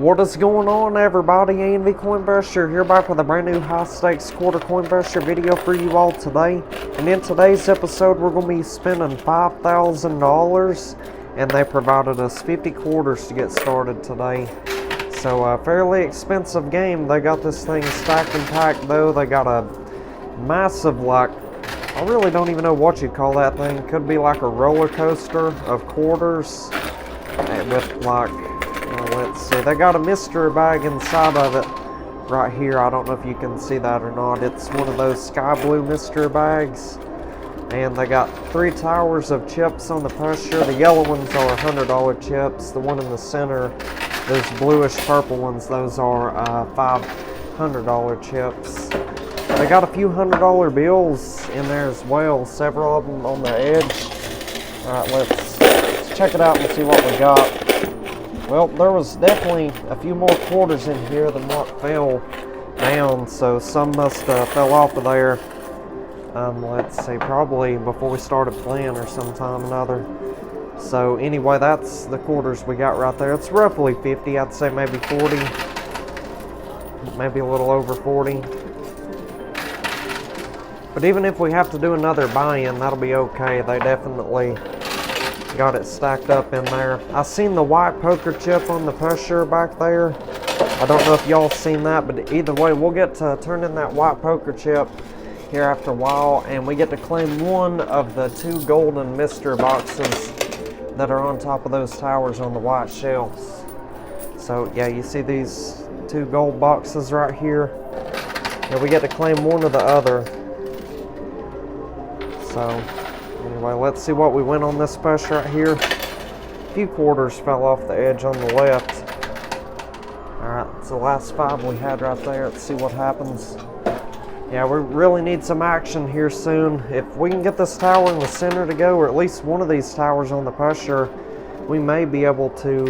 What is going on, everybody? A&V Coinbuster here, back with a brand new high stakes quarter Coinbuster video for you all today. And in today's episode, we're going to be spending $5,000, and they provided us 50 quarters to get started today. So a fairly expensive game. They got this thing stacked and packed though. They got a massive, like, I really don't even know what you call that thing. Could be like a roller coaster of quarters with like, let's see, they got a mystery bag inside of it right here. I don't know if you can see that or not. It's one of those sky blue mystery bags. And they got 3 towers of chips on the pusher. The yellow ones are $100 chips. The one in the center, those bluish purple ones, those are $500 chips. They got a few $100 bills in there as well, several of them on the edge. Alright, let's check it out and see what we got. Well, there was definitely a few more quarters in here than what fell down, so some must have fell off of there. Let's see, probably before we started playing or sometime or another. So anyway, that's the quarters we got right there. It's roughly 50, I'd say maybe 40, maybe a little over 40. But even if we have to do another buy-in, that'll be okay. They definitely got it stacked up in there. I seen the white poker chip on the pusher back there. I don't know if y'all seen that, but either way, we'll get to turn in that white poker chip here after a while, and we get to claim one of the 2 golden mystery boxes that are on top of those towers on the white shelves. So yeah, you see these 2 gold boxes right here, and we get to claim one of the other. So anyway, let's see what we win on this push right here. A few quarters fell off the edge on the left. Alright, it's the last 5 we had right there. Let's see what happens. Yeah, we really need some action here soon. If we can get this tower in the center to go, or at least one of these towers on the pusher, we may be able to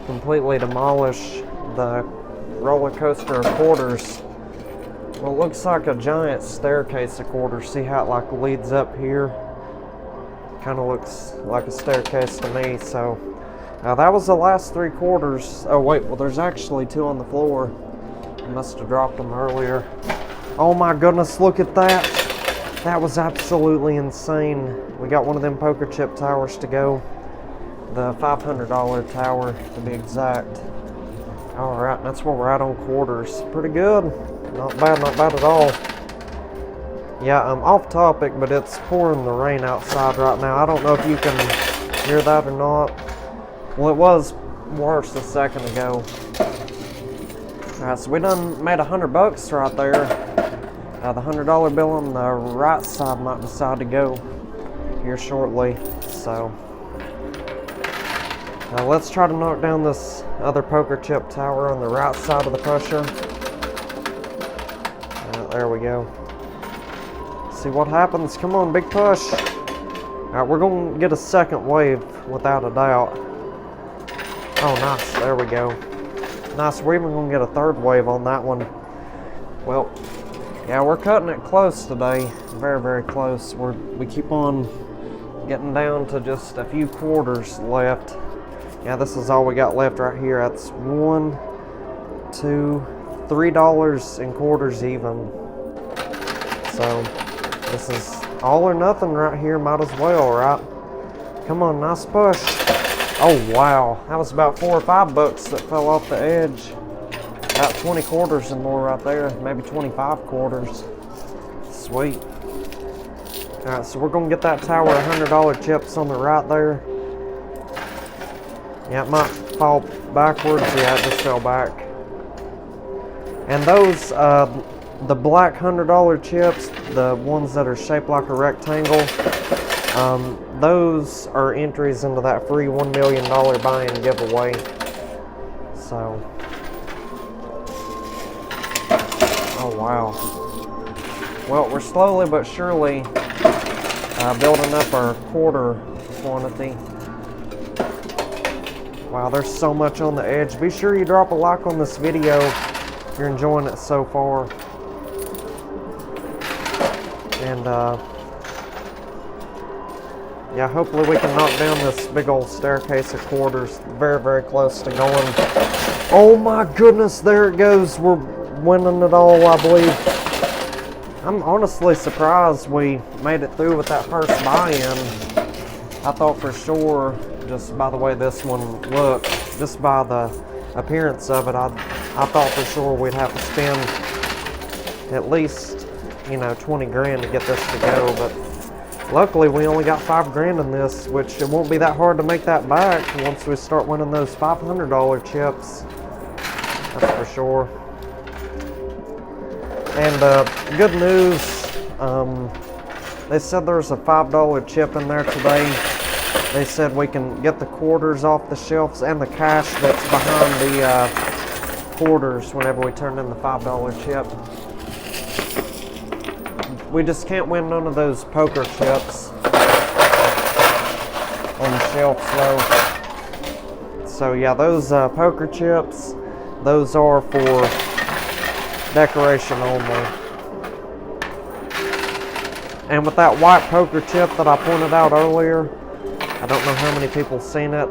completely demolish the roller coaster of quarters. Well, it looks like a giant staircase of quarters. See how it like leads up here? Kind of looks like a staircase to me. So that was the last 3 quarters. Oh wait, well there's actually 2 on the floor. I must have dropped them earlier. Oh my goodness, look at that. That was absolutely insane. We got one of them poker chip towers to go. The $500 tower to be exact. Alright, that's where we're at on quarters. Pretty good. Not bad at all. Yeah, I'm off topic, but it's pouring the rain outside right now. I don't know if you can hear that or not. Well, it was worse a second ago. Alright, so we done made $100 right there. The $100 bill on the right side might decide to go here shortly. So let's try to knock down this other poker chip tower on the right side of the pusher. There we go. See what happens. Come on, big push. Alright, we're going to get a second wave without a doubt. Oh, nice. There we go. Nice. We're even going to get a third wave on that one. Well, yeah, we're cutting it close today. Very, very close. We keep on getting down to just a few quarters left. Yeah, this is all we got left right here. That's $1, $2, $3 in quarters even. So this is all or nothing right here. Might as well, right? Come on, nice push. Oh wow, that was about $4 or $5 that fell off the edge. About 20 quarters and more right there. Maybe 25 quarters. Sweet. Alright, so we're gonna get that tower $100 chips on the right there. Yeah, it might fall backwards. Yeah, it just fell back. And those, the black $100 chips, the ones that are shaped like a rectangle, those are entries into that free $1 million buy-in giveaway. So, oh wow. Well, we're slowly but surely building up our quarter quantity. Wow, there's so much on the edge. Be sure you drop a like on this video if you're enjoying it so far. And Yeah, hopefully we can knock down this big old staircase of quarters. Very, very close to going. Oh my goodness, there it goes. We're winning it all, I believe. I'm honestly surprised we made it through with that first buy-in. I thought for sure, just by the way this one looked, just by the appearance of it, I thought for sure we'd have to spend at least, 20 grand to get this to go, but luckily we only got 5 grand in this, which it won't be that hard to make that back once we start winning those $500 chips. That's for sure. And good news, they said there's a $5 chip in there today. They said we can get the quarters off the shelves and the cash that's behind the quarters whenever we turn in the $5 chip. We just can't win none of those poker chips on the shelves though. So yeah, those poker chips, those are for decoration only. And with that white poker chip that I pointed out earlier, I don't know how many people seen it.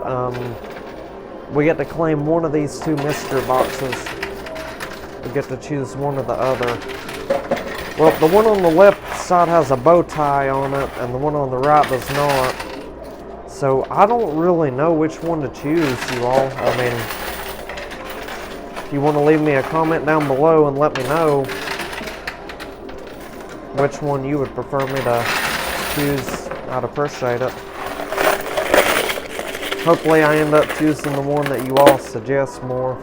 We get to claim one of these 2 mystery boxes. We get to choose one or the other. Well, the one on the left side has a bow tie on it, and the one on the right does not. So I don't really know which one to choose, you all. I mean, if you want to leave me a comment down below and let me know which one you would prefer me to choose, I'd appreciate it. Hopefully I end up choosing the one that you all suggest more.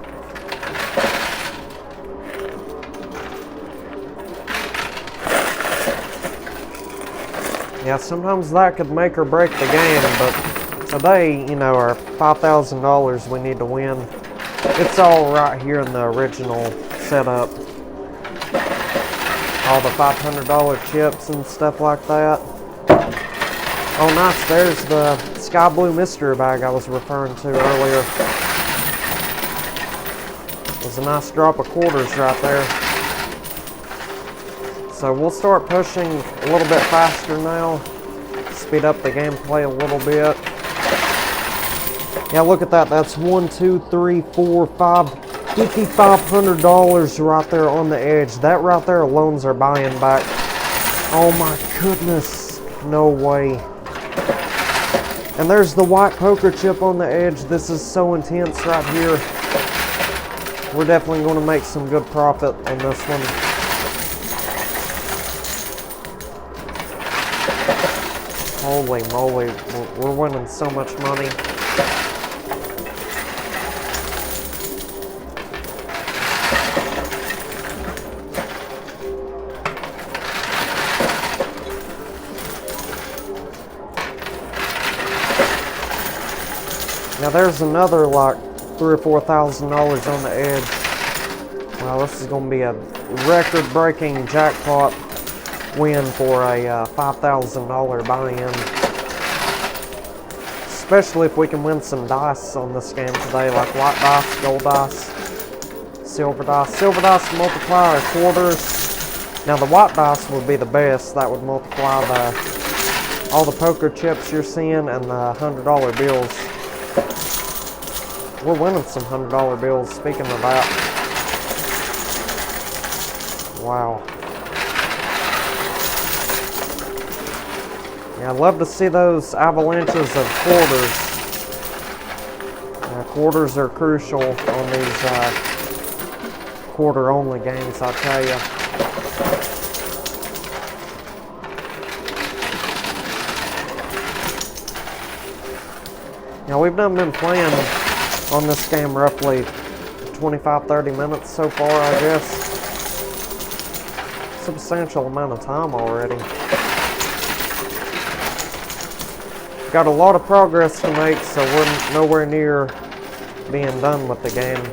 Yeah, sometimes that could make or break the game, but today, our $5,000 we need to win. It's all right here in the original setup. All the $500 chips and stuff like that. Oh nice, there's the sky blue mystery bag I was referring to earlier. There's a nice drop of quarters right there. So we'll start pushing a little bit faster now. Speed up the gameplay a little bit. Yeah, look at that. That's $5,500 right there on the edge. That right there alone's our buying back. Oh my goodness. No way. And there's the white poker chip on the edge. This is so intense right here. We're definitely going to make some good profit on this one. Holy moly, we're winning so much money. Now there's another like $3,000 or $4,000 on the edge. Wow, this is going to be a record-breaking jackpot win for a $5,000 buy-in. Especially if we can win some dice on this game today, like white dice, gold dice, silver dice. Silver dice multiplier quarters. Now the white dice would be the best. That would multiply all the poker chips you're seeing and the $100 bills. We're winning some $100 bills, speaking of that. Wow. Yeah, I'd love to see those avalanches of quarters. Quarters are crucial on these quarter-only games, I tell you. Now, we've done been playing on this game roughly 25-30 minutes so far, I guess. Substantial amount of time already. Got a lot of progress to make, so we're nowhere near being done with the game.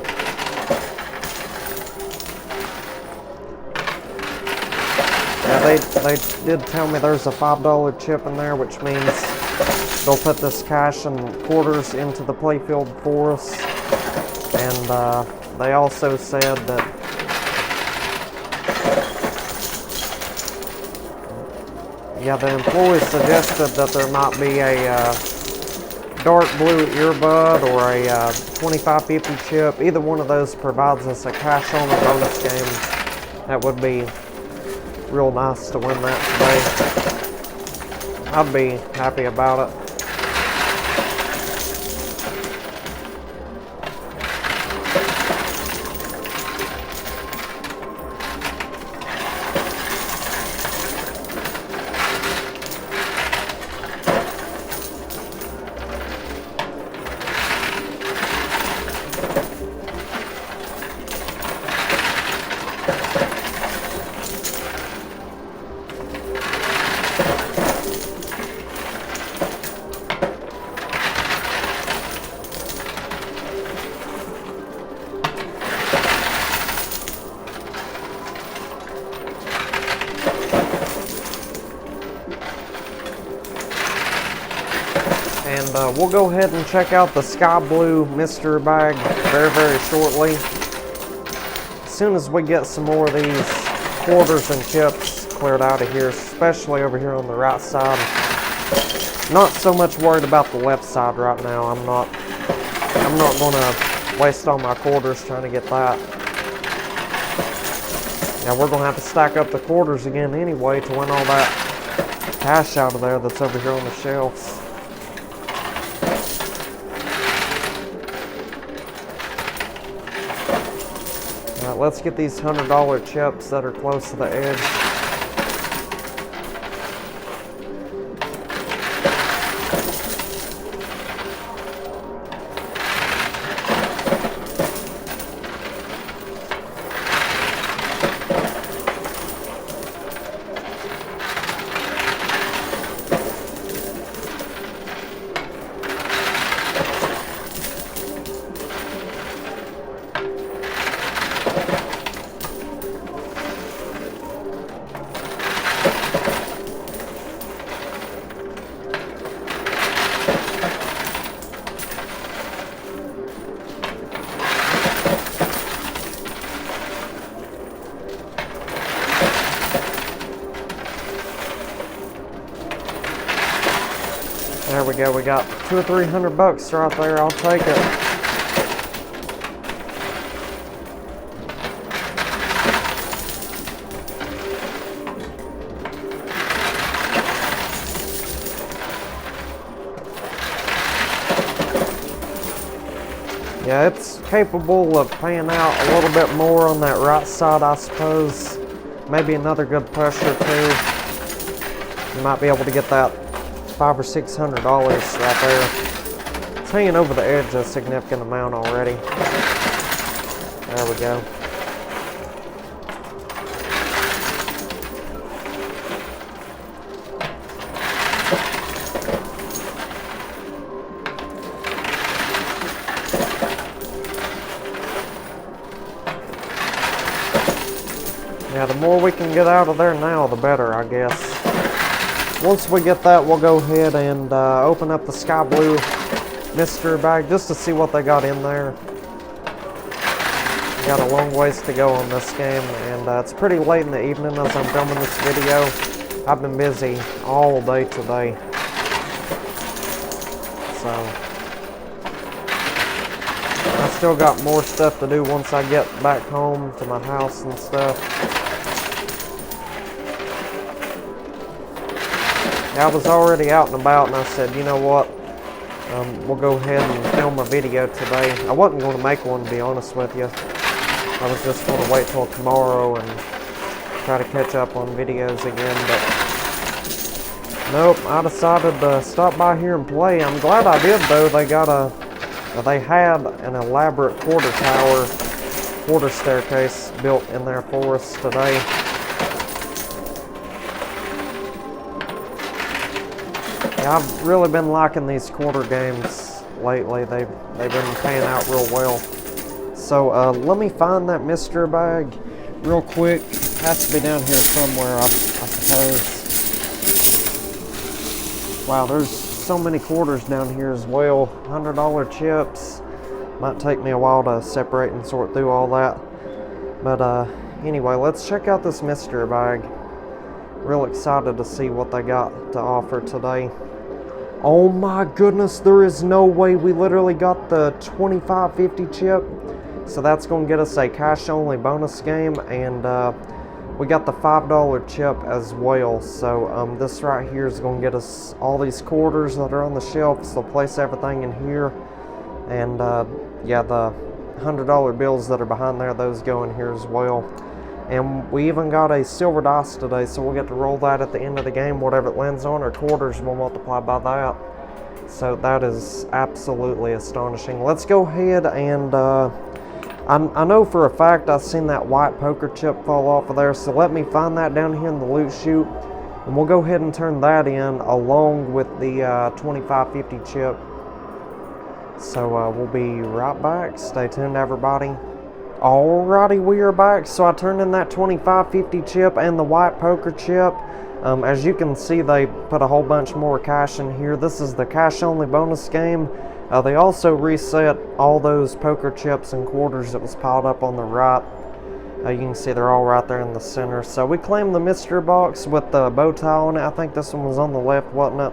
Yeah, they did tell me there's a $5 chip in there, which means they'll put this cash and quarters into the playfield for us. And they also said that Yeah, the employee suggested that there might be a dark blue earbud or a 2550 chip. Either one of those provides us a cash on a bonus game. That would be real nice to win that today. I'd be happy about it. And we'll go ahead and check out the sky blue mystery bag very shortly. As soon as we get some more of these quarters and chips cleared out of here, especially over here on the right side. Not so much worried about the left side right now. I'm not gonna waste all my quarters trying to get that. Now we're gonna have to stack up the quarters again anyway to win all that cash out of there that's over here on the shelves. Alright, let's get these $100 chips that are close to the edge. There we go, we got $200 or $300 right there, I'll take it. Yeah, it's capable of paying out a little bit more on that right side, I suppose. Maybe another good push or two. You might be able to get that $500 or $600 right there. It's hanging over the edge a significant amount already. There we go. Yeah, the more we can get out of there now, the better, I guess. Once we get that, we'll go ahead and open up the sky blue mystery bag just to see what they got in there. We got a long ways to go on this game, and it's pretty late in the evening as I'm filming this video. I've been busy all day today. So, I still got more stuff to do once I get back home to my house and stuff. I was already out and about, and I said, you know what, we'll go ahead and film a video today. I wasn't going to make one, to be honest with you. I was just going to wait till tomorrow and try to catch up on videos again, but nope, I decided to stop by here and play. I'm glad I did, though. They had an elaborate quarter staircase built in there for us today. I've really been liking these quarter games lately. They've been paying out real well. So let me find that mystery bag real quick. Has to be down here somewhere, I suppose. Wow, there's so many quarters down here as well. $100 chips. Might take me a while to separate and sort through all that. But anyway, let's check out this mystery bag Real excited to see what they got to offer today. Oh my goodness, there is no way. We literally got the 2550 chip. So that's going to get us a cash only bonus game, and we got the $5 chip as well. So this right here is going to get us all these quarters that are on the shelf. So place everything in here, and yeah, the $100 bills that are behind there, those go in here as well. And we even got a silver dice today, so we'll get to roll that at the end of the game. Whatever it lands on, our quarters will multiply by that. So that is absolutely astonishing. Let's go ahead and I know for a fact I've seen that white poker chip fall off of there, so let me find that down here in the loot chute, and we'll go ahead and turn that in along with the 2550 chip. So we'll be right back. Stay tuned, everybody. Alrighty, we are back. So I turned in that 2550 chip and the white poker chip. As you can see, they put a whole bunch more cash in here. This is the cash only bonus game. They also reset all those poker chips and quarters that was piled up on the right. You can see they're all right there in the center. So we claimed the mystery box with the bow tie on it. I think this one was on the left, wasn't it?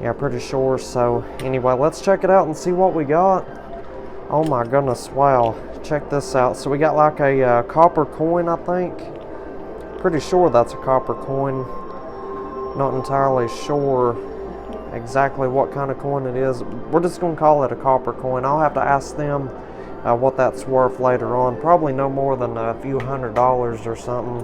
Yeah, pretty sure. So anyway, let's check it out and see what we got. Oh my goodness, wow. Check this out. So we got like a copper coin, I think. Pretty sure that's a copper coin. Not entirely sure exactly what kind of coin it is. We're just going to call it a copper coin. I'll have to ask them what that's worth later on. Probably no more than a few $100s or something.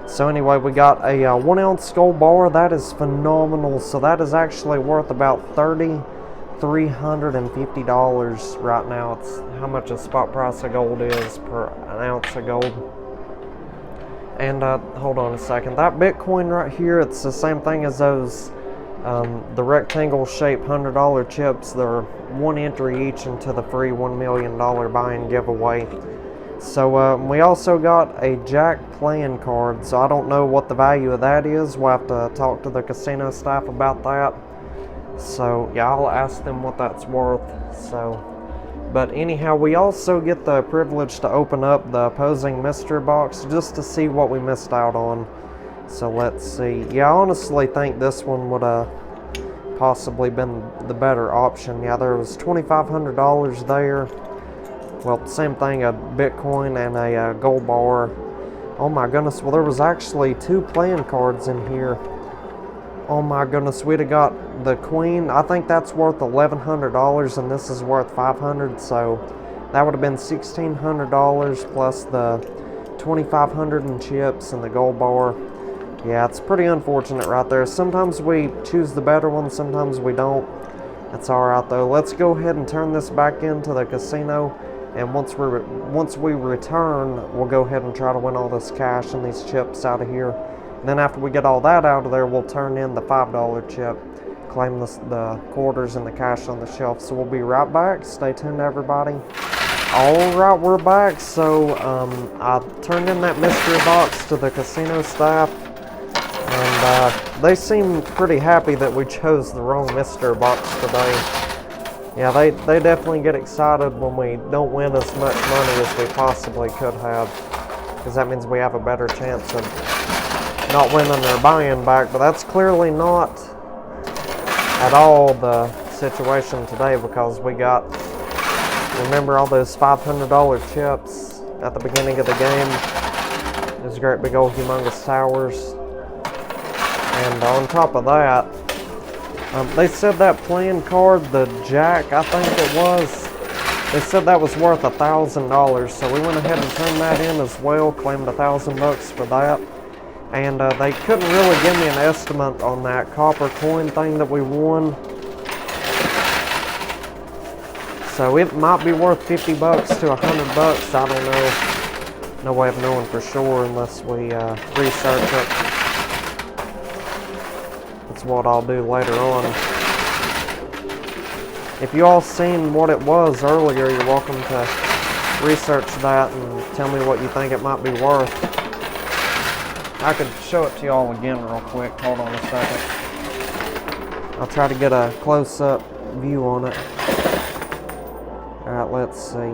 So anyway, we got a 1 ounce gold bar. That is phenomenal. So that is actually worth about $350 right now. It's how much a spot price of gold is per an ounce of gold. And hold on a second, that Bitcoin right here, it's the same thing as those the rectangle shaped $100 chips. They're one entry each into the free $1 million buy-in giveaway. So we also got a Jack playing card. So I don't know what the value of that is. We'll have to talk to the casino staff about that. So yeah, I'll ask them what that's worth. So, but anyhow, we also get the privilege to open up the opposing mystery box just to see what we missed out on. So let's see. Yeah, I honestly think this one would have possibly been the better option. Yeah, there was $2,500 there. Well, same thing, a Bitcoin and a gold bar. Oh my goodness, well there was actually 2 playing cards in here. Oh my goodness, we'd have got the queen. I think that's worth $1,100 and this is worth $500, so that would have been $1,600 plus the $2,500 in chips and the gold bar. Yeah, it's pretty unfortunate right there. Sometimes we choose the better one, sometimes we don't. That's alright though. Let's go ahead and turn this back into the casino, and once we return, we'll go ahead and try to win all this cash and these chips out of here. And then after we get all that out of there, we'll turn in the $5 chip, claim the quarters and the cash on the shelf. So we'll be right back. Stay tuned, everybody. Alright, we're back. So I turned in that mystery box to the casino staff, and they seem pretty happy that we chose the wrong mystery box today. Yeah, they definitely get excited when we don't win as much money as we possibly could have, because that means we have a better chance of not winning their buy-in back. But that's clearly not at all the situation today, because we got, remember all those $500 chips at the beginning of the game, those great big old humongous towers. And on top of that, they said that playing card, the Jack, I think it was, they said that was worth $1,000. So we went ahead and turned that in as well, claimed $1,000 for that. And they couldn't really give me an estimate on that copper coin thing that we won. So it might be worth $50 to $100. I don't know. No way of knowing for sure unless we research it. That's what I'll do later on. If you all seen what it was earlier, you're welcome to research that and tell me what you think it might be worth. I could show it to y'all again real quick. Hold on a second. I'll try to get a close-up view on it. Alright, let's see.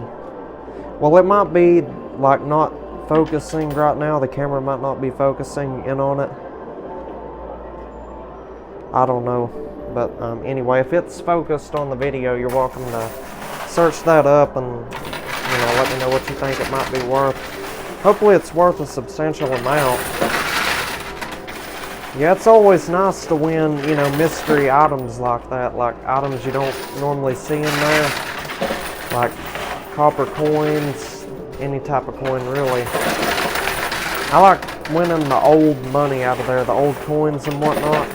Well, it might be like not focusing right now. The camera might not be focusing in on it. I don't know. But anyway, if it's focused on the video, you're welcome to search that up and let me know what you think it might be worth. Hopefully it's worth a substantial amount. Yeah, it's always nice to win, mystery items like that, like items you don't normally see in there, like copper coins, any type of coin really. I like winning the old money out of there, the old coins and whatnot.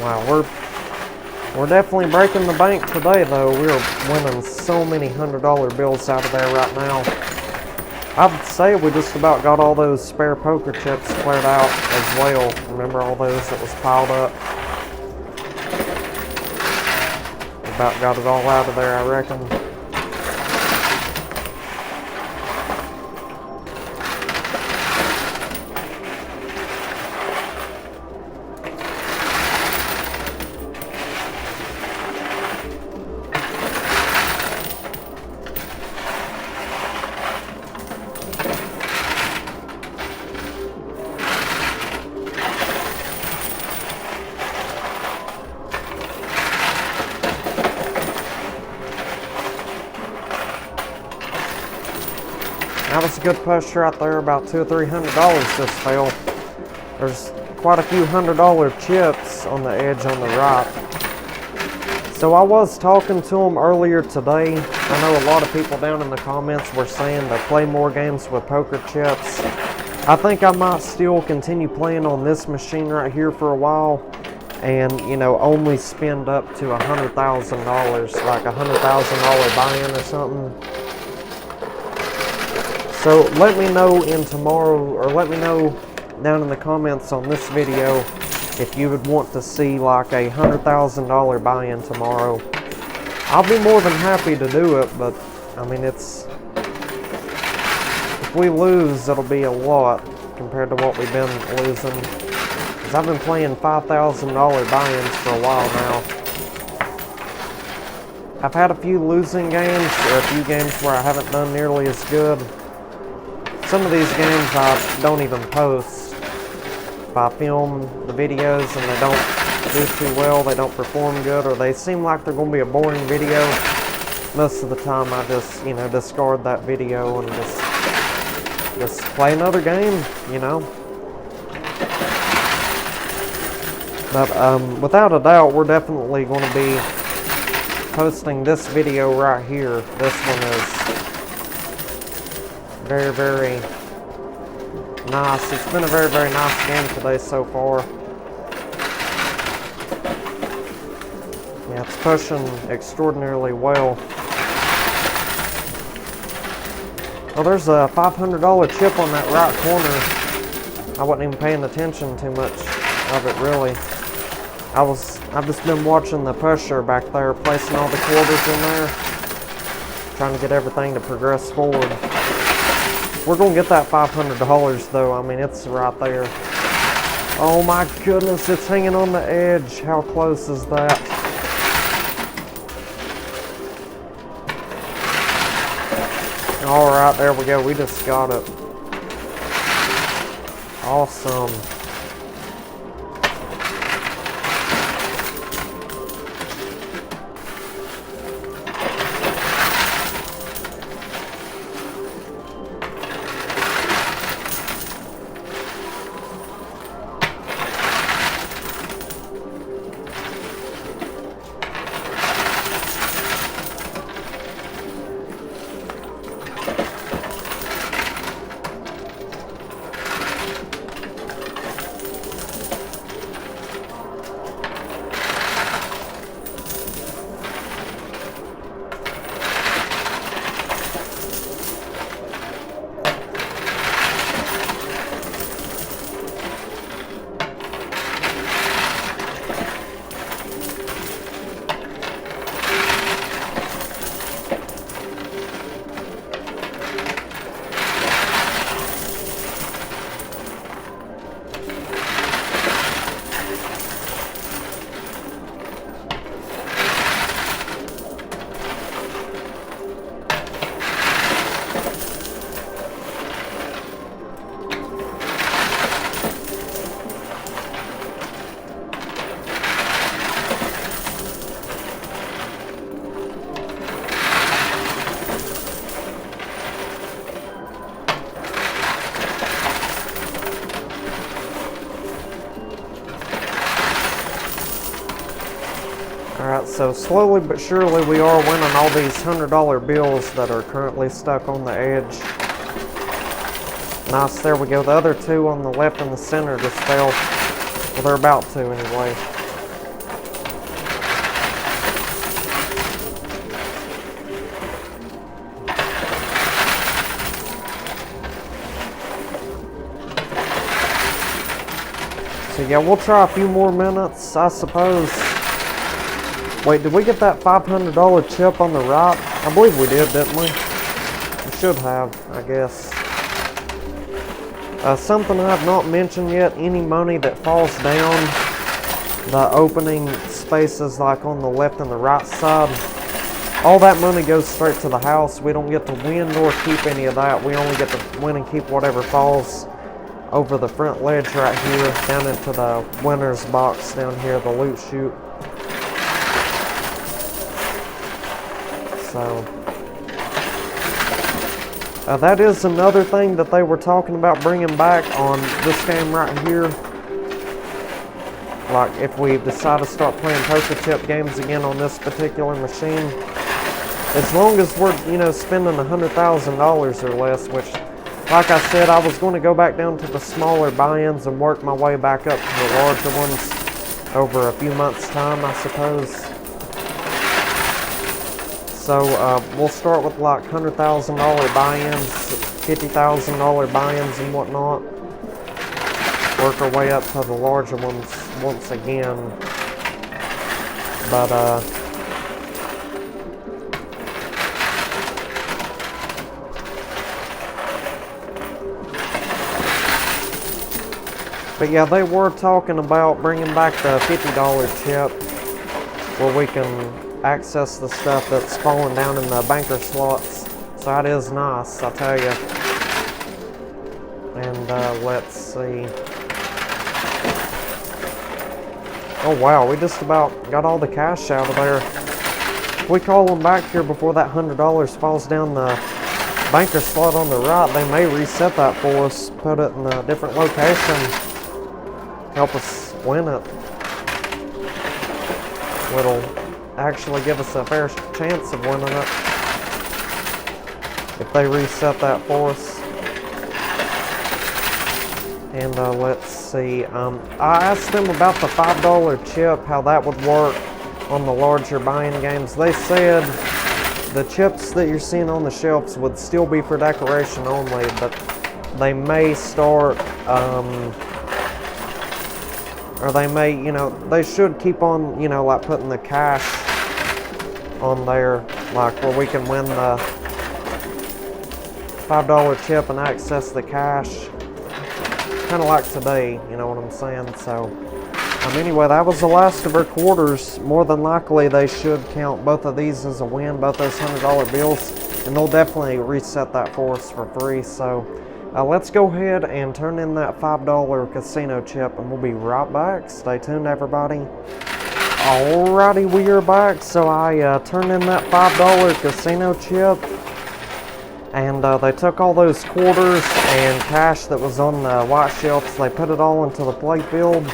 Wow, we're definitely breaking the bank today, though. We're winning so many $100 bills out of there right now. I would say we just about got all those spare poker chips cleared out as well. Remember all those that was piled up? About got it all out of there, I reckon. That was a good push right there, about $200 or $300 just fell. There's quite a few $100 chips on the edge on the right. So I was talking to them earlier today. I know a lot of people down in the comments were saying to play more games with poker chips. I think I might still continue playing on this machine right here for a while and, only spend up to $100,000, like a $100,000 buy-in or something. So let me know let me know down in the comments on this video if you would want to see like a $100,000 buy-in tomorrow. I'll be more than happy to do it, but I mean if we lose, it'll be a lot compared to what we've been losing. Because I've been playing $5,000 buy-ins for a while now. I've had a few losing games, or a few games where I haven't done nearly as good. Some of these games I don't even post. If I film the videos and they don't do too well, they don't perform good, or they seem like they're going to be a boring video, most of the time I just, discard that video and just play another game, But without a doubt, we're definitely going to be posting this video right here. This one is very, very nice. It's been a very, very nice game today so far. Yeah, it's pushing extraordinarily well. Well, there's a $500 chip on that right corner. I wasn't even paying attention too much of it, really. I've just been watching the pusher back there, placing all the quarters in there, trying to get everything to progress forward. We're going to get that $500 though. I mean, it's right there. Oh my goodness, it's hanging on the edge. How close is that? All right, there we go. We just got it. Awesome. So slowly but surely we are winning all these $100 bills that are currently stuck on the edge. Nice, there we go. The other two on the left and the center just fell. Well, they're about to anyway. So yeah, we'll try a few more minutes, I suppose. Wait, did we get that $500 chip on the right? I believe we did, didn't we? We should have, I guess. Something I have not mentioned yet, any money that falls down the opening spaces like on the left and the right side, all that money goes straight to the house. We don't get to win nor keep any of that. We only get to win and keep whatever falls over the front ledge right here, down into the winner's box down here, the loot chute. So, that is another thing that they were talking about bringing back on this game right here. Like, if we decide to start playing poker chip games again on this particular machine, as long as we're, you know, spending $100,000 or less, which, like I said, I was going to go back down to the smaller buy-ins and work my way back up to the larger ones over a few months' time, I suppose. So we'll start with like $100,000 buy-ins, $50,000 buy-ins and whatnot. Work our way up to the larger ones once again. But yeah, they were talking about bringing back the $50 chip where we can access the stuff that's falling down in the banker slots. So that is nice, I tell you. And let's see. Oh wow, we just about got all the cash out of there. If we call them back here before that $100 falls down the banker slot on the right, they may reset that for us, put it in a different location, help us win it. It'll actually give us a fair chance of winning it if they reset that for us. And let's see, I asked them about the $5 chip, how that would work on the larger buy-in games. They said the chips that you're seeing on the shelves would still be for decoration only, but they may start, or they may, you know, they should keep on, you know, like putting the cash on there, like where we can win the $5 chip and access the cash. Kind of like today, you know what I'm saying? So, anyway, that was the last of our quarters. More than likely, they should count both of these as a win, both those $100 bills, and they'll definitely reset that for us for free. So, let's go ahead and turn in that $5 casino chip, and we'll be right back. Stay tuned, everybody. Alrighty, we are back. So I turned in that $5 casino chip, and they took all those quarters and cash that was on the white shelves. They put it all into the playfield.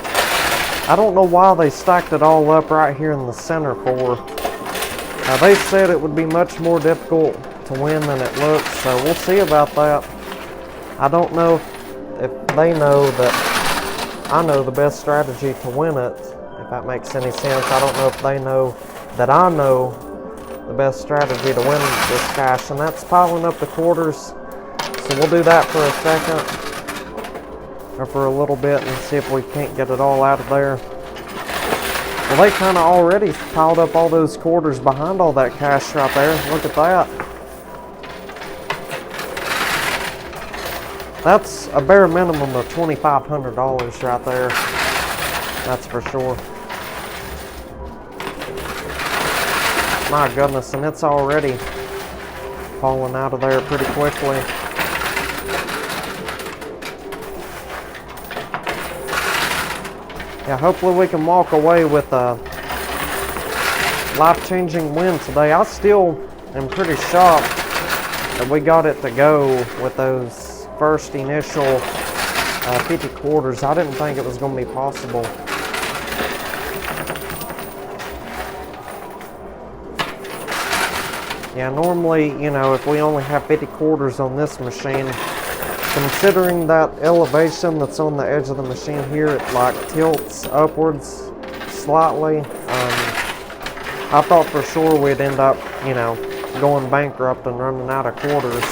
I don't know why they stacked it all up right here in the center for. They said it would be much more difficult to win than it looks, so we'll see about that. I don't know if they know that I know the best strategy to win it, if that makes any sense. I don't know if they know that I know the best strategy to win this cash, and that's piling up the quarters. So we'll do that for a second, or for a little bit, and see if we can't get it all out of there. Well, they kind of already piled up all those quarters behind all that cash right there. Look at that. That's a bare minimum of $2,500 right there. That's for sure. My goodness, and it's already falling out of there pretty quickly. Yeah, hopefully we can walk away with a life-changing win today. I still am pretty shocked that we got it to go with those first initial 50 quarters. I didn't think it was going to be possible. Yeah, normally, you know, if we only have 50 quarters on this machine, considering that elevation that's on the edge of the machine here, it like tilts upwards slightly. I thought for sure we'd end up, you know, going bankrupt and running out of quarters.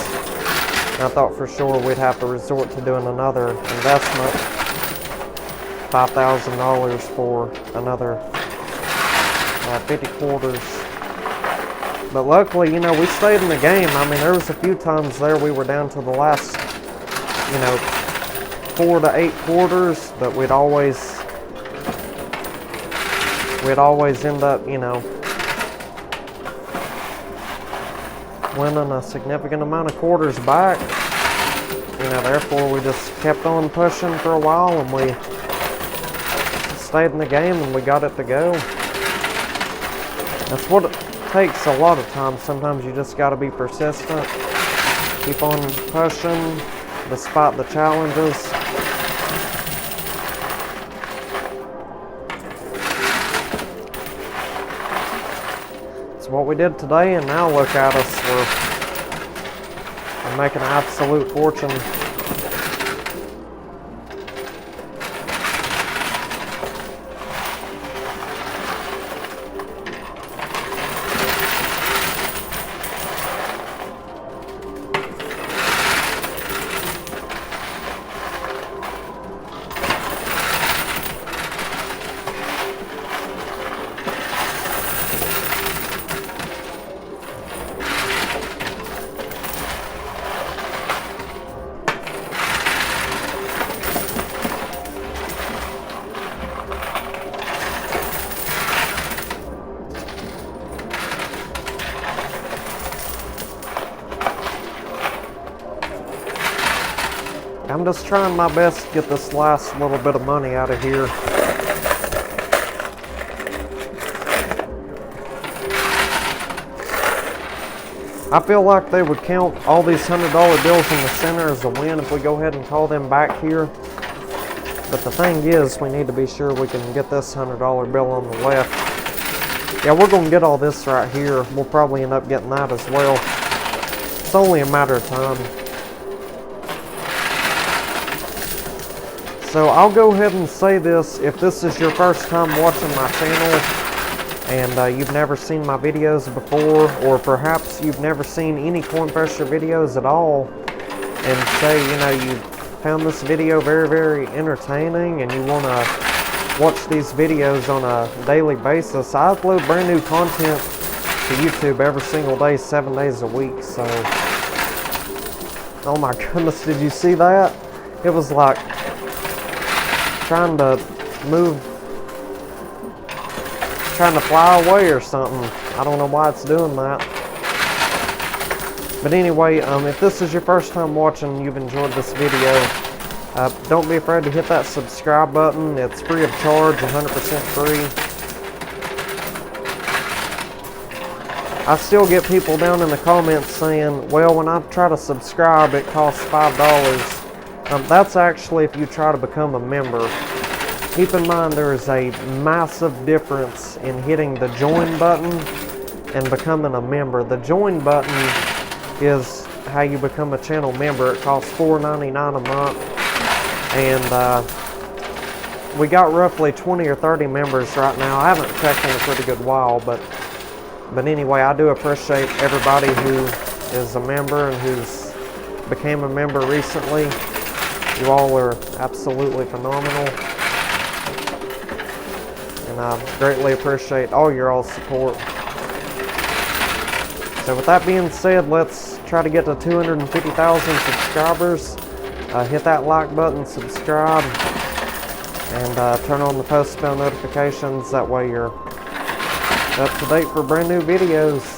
I thought for sure we'd have to resort to doing another investment, $5,000 for another 50 quarters. But luckily, you know, we stayed in the game. I mean, there was a few times there we were down to the last, you know, 4 to 8 quarters, but we'd always end up, you know, winning a significant amount of quarters back. You know, therefore we just kept on pushing for a while, and we stayed in the game and we got it to go. That's what it takes a lot of times. Sometimes you just got to be persistent, keep on pushing despite the challenges. It's what we did today, and now look at us, we're making an absolute fortune. I'm just trying my best to get this last little bit of money out of here. I feel like they would count all these $100 bills in the center as a win if we go ahead and call them back here. But the thing is, we need to be sure we can get this $100 bill on the left. Yeah, we're going to get all this right here. We'll probably end up getting that as well. It's only a matter of time. So I'll go ahead and say this: if this is your first time watching my channel and you've never seen my videos before, or perhaps you've never seen any coin pressure videos at all, and say, you know, you found this video very, very entertaining and you want to watch these videos on a daily basis, I upload brand new content to YouTube every single day, 7 days a week. So, oh my goodness, did you see that? It was like trying to fly away or something. I don't know why it's doing that. But anyway, if this is your first time watching, you've enjoyed this video, don't be afraid to hit that subscribe button. It's free of charge, 100% free. I still get people down in the comments saying, well, when I try to subscribe, it costs $5. That's actually if you try to become a member. Keep in mind there is a massive difference in hitting the join button and becoming a member. The join button is how you become a channel member. It costs $4.99 a month, and we got roughly 20 or 30 members right now. I haven't checked in a pretty good while, but anyway, I do appreciate everybody who is a member and who's became a member recently. You all are absolutely phenomenal, and I greatly appreciate all your all's support. So with that being said, let's try to get to 250,000 subscribers. Hit that like button, subscribe, and turn on the post bell notifications. That way you're up to date for brand new videos.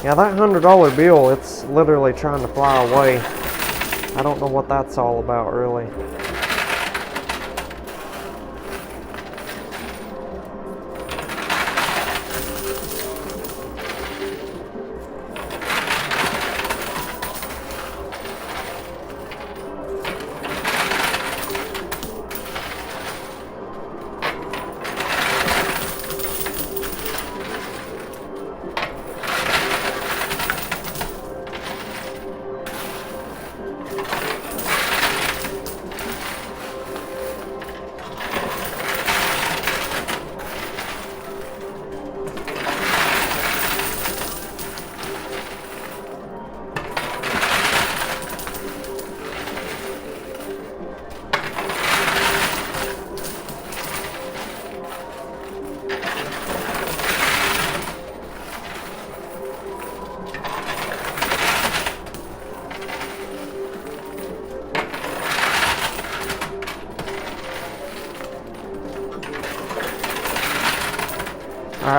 Yeah, that $100 bill, it's literally trying to fly away. I don't know what that's all about, really.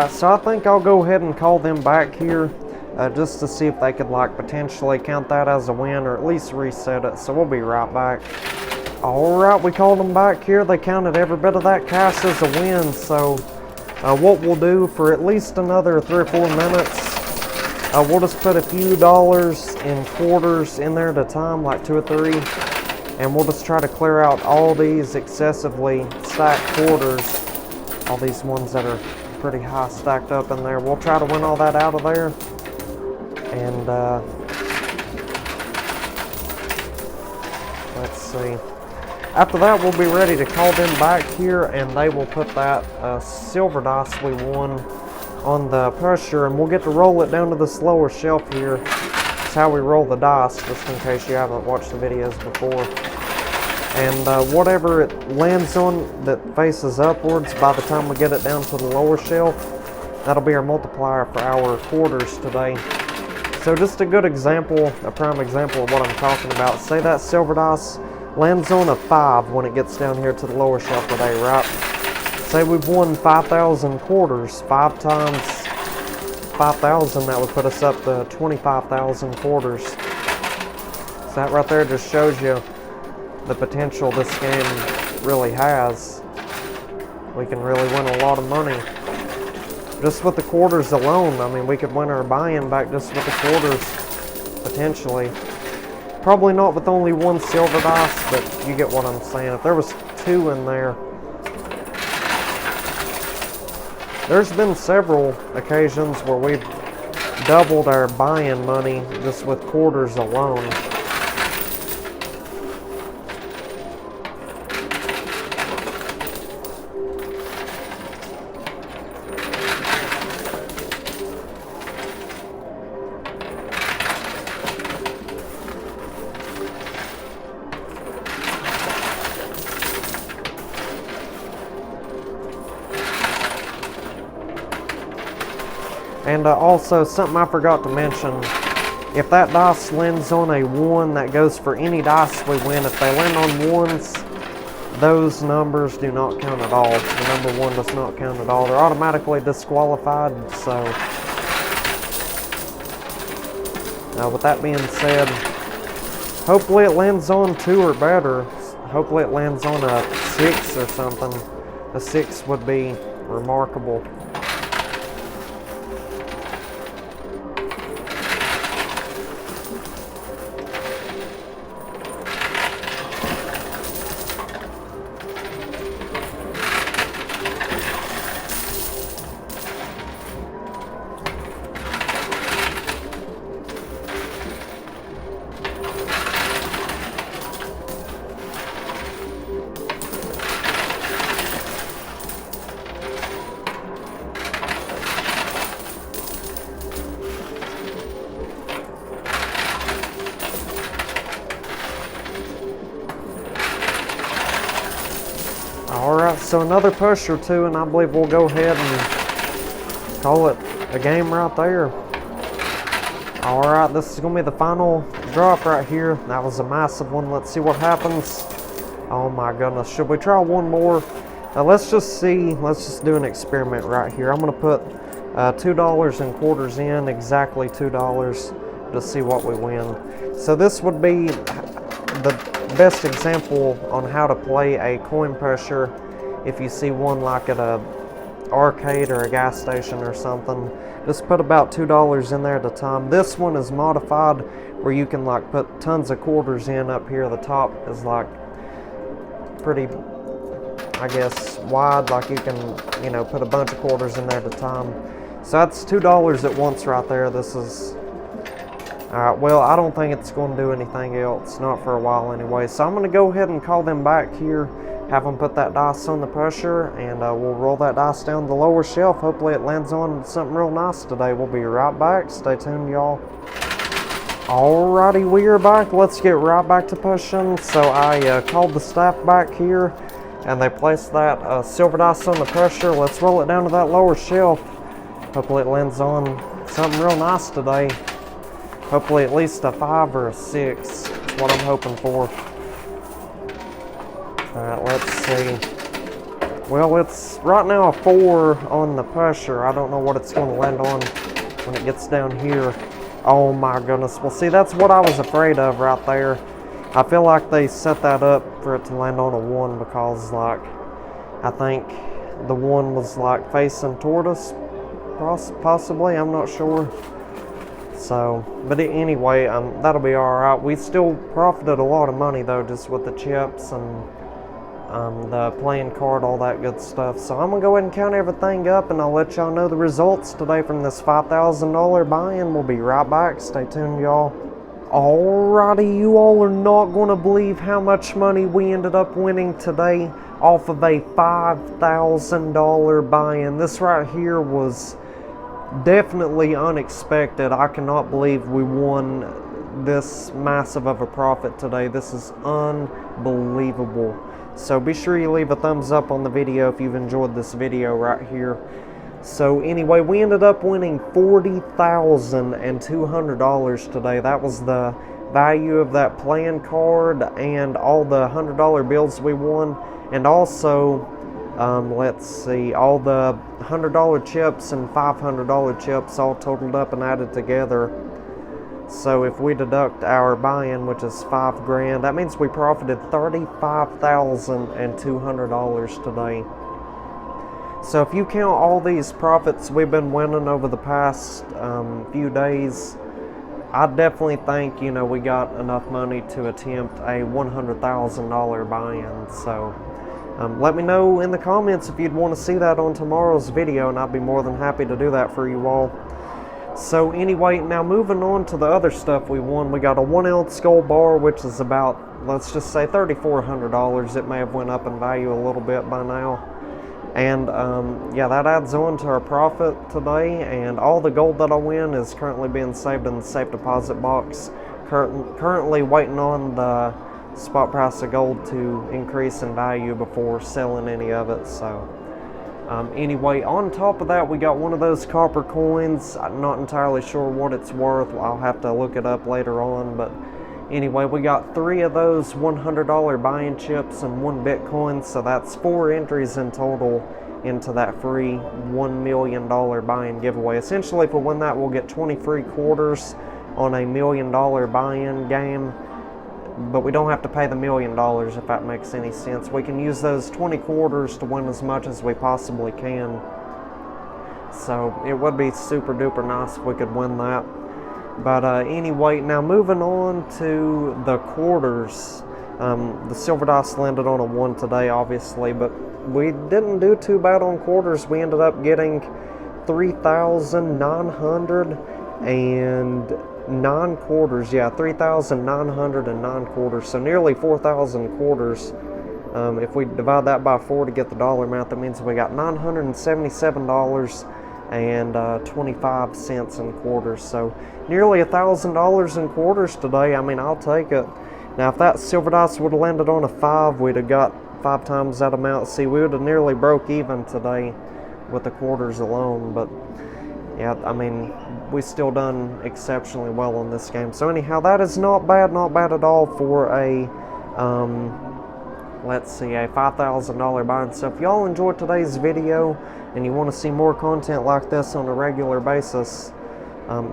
Alright, so I think I'll go ahead and call them back here just to see if they could like potentially count that as a win or at least reset it. So we'll be right back. Alright, we called them back here. They counted every bit of that cash as a win. So what we'll do for at least another 3 or 4 minutes, we'll just put a few dollars in quarters in there at a time, like 2 or 3. And we'll just try to clear out all these excessively stacked quarters. All these ones that are pretty high stacked up in there. We'll try to win all that out of there. And let's see. After that, we'll be ready to call them back here, and they will put that silver dice we won on the pressure, and we'll get to roll it down to this lower shelf here. It's how we roll the dice, just in case you haven't watched the videos before. And whatever it lands on that faces upwards, by the time we get it down to the lower shelf, that'll be our multiplier for our quarters today. So just a good example, a prime example of what I'm talking about. Say that silver dice lands on a 5 when it gets down here to the lower shelf today, right? Say we've won 5,000 quarters. 5 times 5,000, that would put us up to 25,000 quarters. So that right there just shows you the potential this game really has. We can really win a lot of money just with the quarters alone. I mean, we could win our buy-in back just with the quarters, potentially. Probably not with only 1 silver dice, but you get what I'm saying. If there was 2 in there. There's been several occasions where we've doubled our buy-in money just with quarters alone. And also, something I forgot to mention, if that dice lands on a 1, that goes for any dice we win. If they land on 1s, those numbers do not count at all. The number 1 does not count at all. They're automatically disqualified. So, with that being said, hopefully it lands on 2 or better. Hopefully it lands on a 6 or something. A 6 would be remarkable. Alright, so another push or 2, and I believe we'll go ahead and call it a game right there. Alright, this is going to be the final drop right here. That was a massive one. Let's see what happens. Oh my goodness. Should we try one more? Let's just see. Let's just do an experiment right here. I'm going to put $2 in quarters in, exactly $2, to see what we win. So this would be the best example on how to play a coin pusher if you see one like at a arcade or a gas station or something. Just put about $2 in there at a time. This one is modified where you can like put tons of quarters in. Up here the top is like pretty, I guess, wide, like you can, you know, put a bunch of quarters in there at a time. So that's $2 at once right there. This is alright. Well, I don't think it's going to do anything else, not for a while anyway. So I'm going to go ahead and call them back here, have them put that dice on the pusher, and we'll roll that dice down the lower shelf. Hopefully it lands on something real nice today. We'll be right back. Stay tuned, y'all. Alrighty, we are back. Let's get right back to pushing. So I called the staff back here, and they placed that silver dice on the pusher. Let's roll it down to that lower shelf. Hopefully it lands on something real nice today. Hopefully at least a 5 or a 6. That's what I'm hoping for. Alright, let's see. Well, it's right now a 4 on the pusher. I don't know what it's going to land on when it gets down here. Oh my goodness. Well, see, that's what I was afraid of right there. I feel like they set that up for it to land on a 1 because, like, I think the 1 was, like, facing toward us, possibly. I'm not sure. So, but anyway, that'll be alright. We still profited a lot of money, though, just with the chips and the playing card, all that good stuff. So I'm going to go ahead and count everything up, and I'll let y'all know the results today from this $5,000 buy-in. We'll be right back. Stay tuned, y'all. Alrighty, you all are not going to believe how much money we ended up winning today off of a $5,000 buy-in. This right here was definitely unexpected. I cannot believe we won this massive of a profit today. This is unbelievable. So be sure you leave a thumbs up on the video if you've enjoyed this video right here. So anyway, we ended up winning $40,200 today. That was the value of that playing card and all the $100 bills we won. And also, let's see, all the $100 chips and $500 chips all totaled up and added together. So if we deduct our buy-in, which is $5 grand, that means we profited $35,200 today. So if you count all these profits we've been winning over the past few days, I definitely think, you know, we got enough money to attempt a $100,000 buy-in. So let me know in the comments if you'd want to see that on tomorrow's video, and I'd be more than happy to do that for you all. So anyway, now moving on to the other stuff we won, we got a 1-ounce gold bar, which is about, let's just say, $3,400. It may have went up in value a little bit by now. And yeah, that adds on to our profit today, and all the gold that I win is currently being saved in the safe deposit box. Currently waiting on the spot price of gold to increase in value before selling any of it. So anyway, on top of that, we got one of those copper coins. I'm not entirely sure what it's worth. I'll have to look it up later on, but anyway, we got 3 of those $100 buy-in chips and 1 Bitcoin, so that's 4 entries in total into that free $1 million buy-in giveaway. Essentially, if we win that, we'll get 20 free quarters on a $1 million buy-in game, but we don't have to pay the $1 million, if that makes any sense. We can use those 20 quarters to win as much as we possibly can. So it would be super duper nice if we could win that. But anyway, now moving on to the quarters. The silver dice landed on a 1 today, obviously, but we didn't do too bad on quarters. We ended up getting 3,909 quarters. Yeah, 3,909 quarters. So nearly 4,000 quarters. If we divide that by 4 to get the dollar amount, that means we got $977 and 25 cents in quarters. So nearly $1,000 in quarters today. I mean, I'll take it. Now, if that silver dice would have landed on a 5, we'd have got 5 times that amount. See, we would have nearly broke even today with the quarters alone. But yeah, I mean, we still done exceptionally well on this game. So anyhow, that is not bad at all for a let's see, a $5,000 buy-in. So if y'all enjoyed today's video and you want to see more content like this on a regular basis,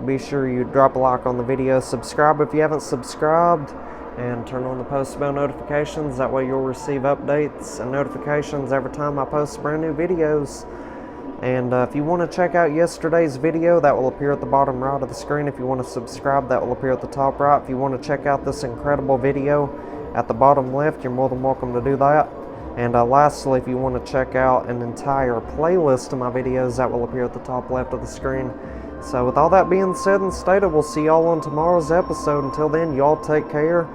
be sure you drop a like on the video, subscribe if you haven't subscribed, and turn on the post bell notifications. That way you'll receive updates and notifications every time I post brand new videos. And if you want to check out yesterday's video, that will appear at the bottom right of the screen. If you want to subscribe, that will appear at the top right. If you want to check out this incredible video at the bottom left, you're more than welcome to do that. And lastly, if you want to check out an entire playlist of my videos, that will appear at the top left of the screen. So with all that being said and stated, we'll see y'all on tomorrow's episode. Until then, y'all take care,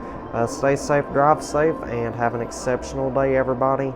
stay safe, drive safe, and have an exceptional day, everybody.